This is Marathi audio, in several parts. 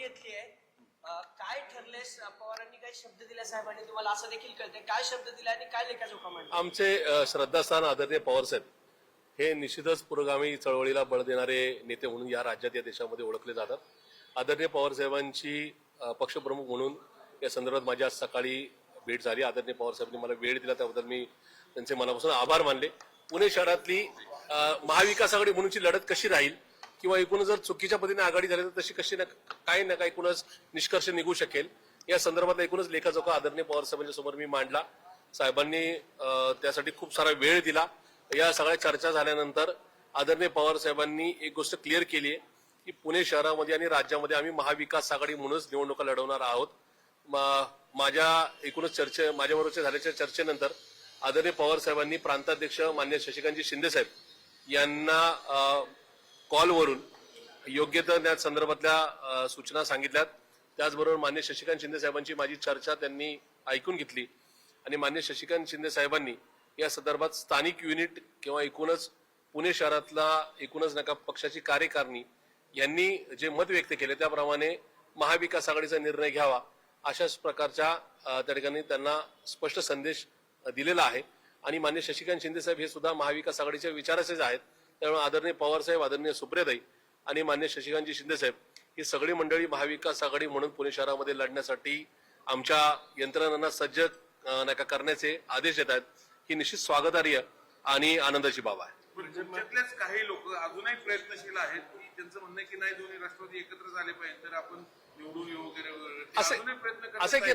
घेतली आहे. काय ठरले? पवारांनी काय शब्द दिला साहेबांनी, तुम्हाला असं देखील कळतंय काय शब्द दिला आणि काय लेखाजोखा मांडला? आमचे श्रद्धास्थान आदरणीय पवार साहेब हे निश्चितच पुरोगामी चळवळीला बळ देणारे नेते म्हणून या राज्यात या देशामध्ये ओळखले जातात. आदरणीय पवार साहेबांची पक्षप्रमुख म्हणून या संदर्भात माझी आज सकाळी भेट झाली. आदरणीय पवार साहेबांनी मला वेळ दिला त्याबद्दल मी त्यांचे मनापासून आभार मानले. पुणे शहरातली महाविकास आघाडी म्हणूनची लढत कशी राहील किंवा एकूण जर चुकीच्या पद्धतीने आघाडी झाली तर तशी कशी काही ना काही एकूणच निष्कर्ष निघू शकेल या संदर्भातला एकूणच लेखाजोखा आदरणीय पवार साहेबांच्या समोर मी मांडला. साहेबांनी त्यासाठी खूप सारा वेळ दिला. या सगळ्या चर्चा झाल्यानंतर आदरणीय पवार साहेबांनी एक गोष्ट क्लिअर केली आहे की पुणे शहरामध्ये आणि राज्यामध्ये आम्ही महाविकास आघाडी म्हणूनच निवडणुका लढवणार आहोत. माझ्या एकूणच माझ्याबरोबरच्या झाल्याच्या चर्चेनंतर आदरणीय पवार साहेबांनी प्रांताध्यक्ष मान्य शशिकांतजी शिंदे साहेब यांना कॉलवरून योग्य त्या संदर्भातल्या सूचना सांगितल्यात. त्याचबरोबर मान्य शशिकांत शिंदे साहेबांची माझी चर्चा त्यांनी ऐकून घेतली आणि मान्य शशिकांत शिंदे साहेबांनी या संदर्भात स्थानिक युनिट किंवा एकूणच पुणे शहरातला एकूणच नका पक्षाची कार्यकारिणी यांनी जे मत व्यक्त केले त्याप्रमाणे महाविकास आघाडीचा निर्णय घ्यावा अशाच प्रकारच्या त्या ठिकाणी त्यांना स्पष्ट संदेश दिलेला आहे. आणि मान्य शशिकांत शिंदे साहेब हे सुद्धा महाविकास आघाडीच्या विचाराचेच आहेत. त्यामुळे आदरणीय पवार साहेब, आदरणीय सुप्रियाताई आणि मान्य शशिकांतजी शिंदे साहेब ही सगळी मंडळी महाविकास आघाडी म्हणून पुणे शहरामध्ये लढण्यासाठी आमच्या यंत्रणांना सज्ज करण्याचे आदेश देत आहेत. ही निश्चित स्वागतार्ह आणि आनंदाची बाब आहे. तुमच्यातलेच काही लोक अजूनही प्रयत्नशील आहेत की त्यांचं म्हणणं की नाही दोन्ही राष्ट्रवादी एकत्र झाले पाहिजे तर आपण निवडून येऊ वगैरे असं की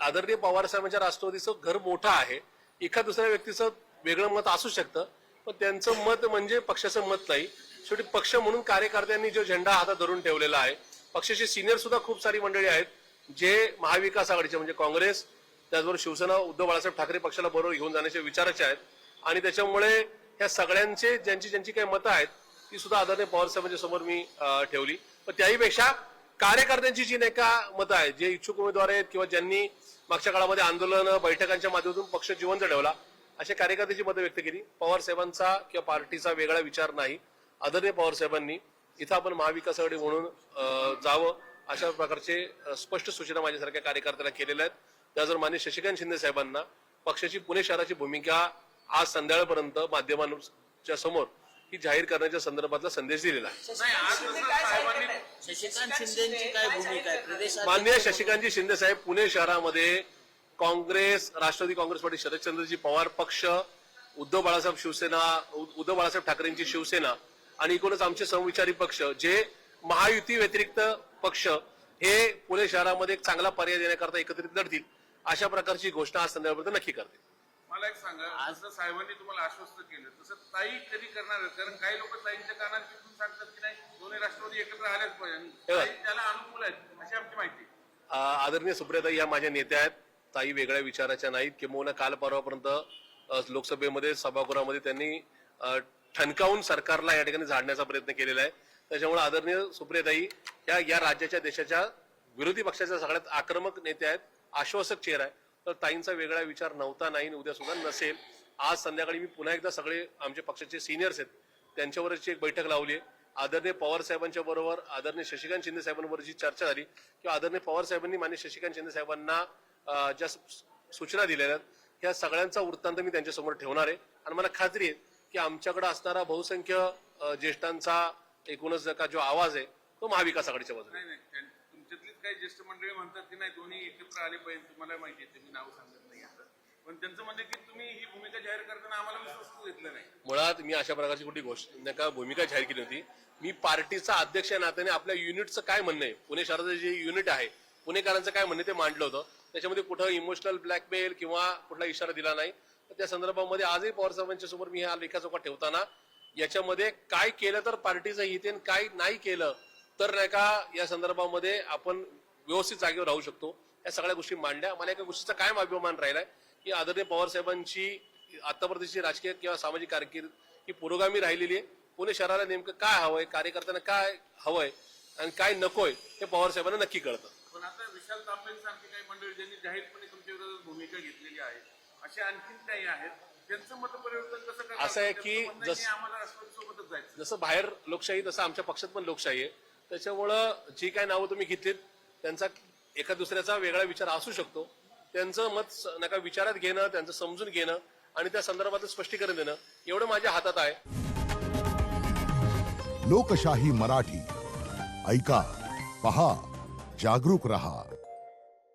आदरणीय पवार साहेबांच्या राष्ट्रवादीचं घर मोठं आहे. एका दुसऱ्या व्यक्तीचं वेगळं मत असू शकतं पण त्यांचं मत म्हणजे पक्षाचं मत नाही. शेवटी पक्ष म्हणून कार्यकर्त्यांनी जो झेंडा हातात धरून ठेवलेला आहे. पक्षाचे सिनियर सुद्धा खूप सारी मंडळी आहेत जे महाविकास आघाडीचे म्हणजे काँग्रेस त्याचबरोबर शिवसेना उद्धव बाळासाहेब ठाकरे पक्षाला बरोबर घेऊन जाण्याचे विचाराचे आहेत. आणि त्याच्यामुळे या सगळ्यांचे ज्यांची काही मतं आहेत ती सुद्धा आदरणीय पवार साहेबांच्या समोर मी ठेवली. पण त्याहीपेक्षा कार्यकर्त्यांची जी नाही का मतं आहेत जे इच्छुक उमेदवार आहेत किंवा ज्यांनी मागच्या काळामध्ये आंदोलन बैठकांच्या माध्यमातून पक्ष जिवंत ठेवला अशा कार्यकर्त्यांची मतं व्यक्त केली. पवार साहेबांचा किंवा पार्टीचा वेगळा विचार नाही. आदरणीय पवार साहेबांनी इथं आपण महाविकास आघाडी म्हणून जावं अशा प्रकारचे स्पष्ट सूचना माझ्यासारख्या कार्यकर्त्याला केलेल्या आहेत. त्याचबरोबर मान्य शशिकांत शिंदे साहेबांना पक्षाची पुणे शहराची भूमिका आज संध्याकाळपर्यंत माध्यमांच्या समोर ही जाहीर करण्याच्या संदर्भातला संदेश दिलेला आहे. शशिकांत शिंदेची काय भूमिका आहे? माननीय शशिकांतजी शिंदे साहेब पुणे शहरामध्ये काँग्रेस, राष्ट्रवादी काँग्रेस पार्टी, शरदचंद्रजी पवार पक्ष, उद्धव बाळासाहेब ठाकरेंची शिवसेना आणि एकूणच आमचे समविचारी पक्ष जे महायुती व्यतिरिक्त पक्ष हे पुणे शहरामध्ये एक चांगला पर्याय देण्याकरता एकत्रित लढतील अशा प्रकारची घोषणा आज संदर्भात नक्की करतील. मला एक सांगा, जसं साहेबांनी तुम्हाला आश्वस्त केलं तसं ताई कधी करणार? कारण काही लोक ताईंच्या कानात तिथून सांगतात की नाही दोन्ही राष्ट्रवादी एकत्र आल्याच पाहिजे, त्याला अनुकूल आहेत अशी आमची माहिती. आदरणीय सुप्रियाताई या माझ्या नेत्या आहेत. ताई वेगळ्या विचाराच्या नाहीत. किंबहुना काल परवापर्यंत लोकसभेमध्ये सभागृहामध्ये त्यांनी ठणकावून सरकारला या ठिकाणी झाडण्याचा प्रयत्न केलेला आहे. त्याच्यामुळे आदरणीय सुप्रियाताई या राज्याच्या देशाच्या विरोधी पक्षाच्या सगळ्यात आक्रमक नेत्या आहेत, आश्वासक चेहरा आहे. तर ताईंचा वेगळा विचार नव्हता, नाही, उद्या सुद्धा नसेल. आज संध्याकाळी मी पुन्हा एकदा सगळे आमचे पक्षाचे सिनियर्स आहेत त्यांच्यावरची एक बैठक लावली आहे. आदरणीय पवार साहेबांच्या बरोबर आदरणीय शशिकांत शिंदे साहेबांबरोबर जी चर्चा झाली किंवा आदरणीय पवार साहेबांनी मान्य शशिकांत शिंदे साहेबांना ज्या सूचना दिलेल्या आहेत या सगळ्यांचा वृत्तांत मी त्यांच्यासमोर ठेवणार आहे. आणि मला खात्री आहे की आमच्याकडे असणारा बहुसंख्य ज्येष्ठांचा एकूणच जो आवाज आहे तो महाविकास आघाडीच्या बाजूने. तुमच्यातलीच काही ज्येष्ठ मंडळी म्हणतात की नाही दोन्ही एकत्र आले पाहिजे. तुम्हाला माहिती आहे, मी नाव सांगत नाही आता, पण त्यांचं म्हणणं की तुम्ही ही भूमिका जाहीर करताना आम्हाला विश्वास घेतलं नाही. मुळात मी अशा प्रकारची कुठली भूमिका जाहीर केली होती. मी पार्टीचा अध्यक्ष या नात्याने आपल्या युनिटचं काय म्हणणं आहे, पुणे शहराचं जे युनिट आहे पुणेकरांचं काय म्हणणं ते मांडलं होतं. त्याच्यामध्ये कुठं इमोशनल ब्लॅकमेल किंवा कुठला इशारा दिला नाही. त्या संदर्भामध्ये आजही पवार साहेबांच्या समोर मी हा लेखाजोखा ठेवताना याच्यामध्ये काय केलं तर पार्टीचं हित आहे, काय नाही केलं तर नाही का या संदर्भामध्ये आपण व्यवस्थित जागेवर राहू शकतो या सगळ्या गोष्टी मांडल्या. मला एका गोष्टीचा कायम अभिमान राहिलाय की आदरणीय पवार साहेबांची आतापर्यंतची राजकीय किंवा सामाजिक कारकीर्द ही पुरोगामी राहिलेली आहे. पुणे शहराला नेमकं काय हवंय, कार्यकर्त्यांना काय हवंय आणि काय नकोय हे पवार साहेबांना नक्की कळतं. पण आता विशाल तांबेंसारखी काही मंडळी ज्यांनी जाहीरपणे तुमच्या विरोधात भूमिका घेतलेली आहे असे आणखीन काही आहेत त्यांचं मतपरिवर्तन कसं करणार? असं आहे की आम्हाला राष्ट्रवादीसोबतच जायचं. जसं बाहेर लोकशाही तसं आमच्या पक्षात पण लोकशाही आहे. त्याच्यामुळं जी काय नावं तुम्ही घेतलीत त्यांचा एका दुसऱ्याचा वेगळा विचार असू शकतो. त्यांचं मत नका विचारात घेणं, त्यांचं समजून घेणं आणि त्या संदर्भात स्पष्टीकरण देणं एवढं माझ्या हातात आहे. लोकशाही मराठी ऐका, पहा, जागरूक रहा.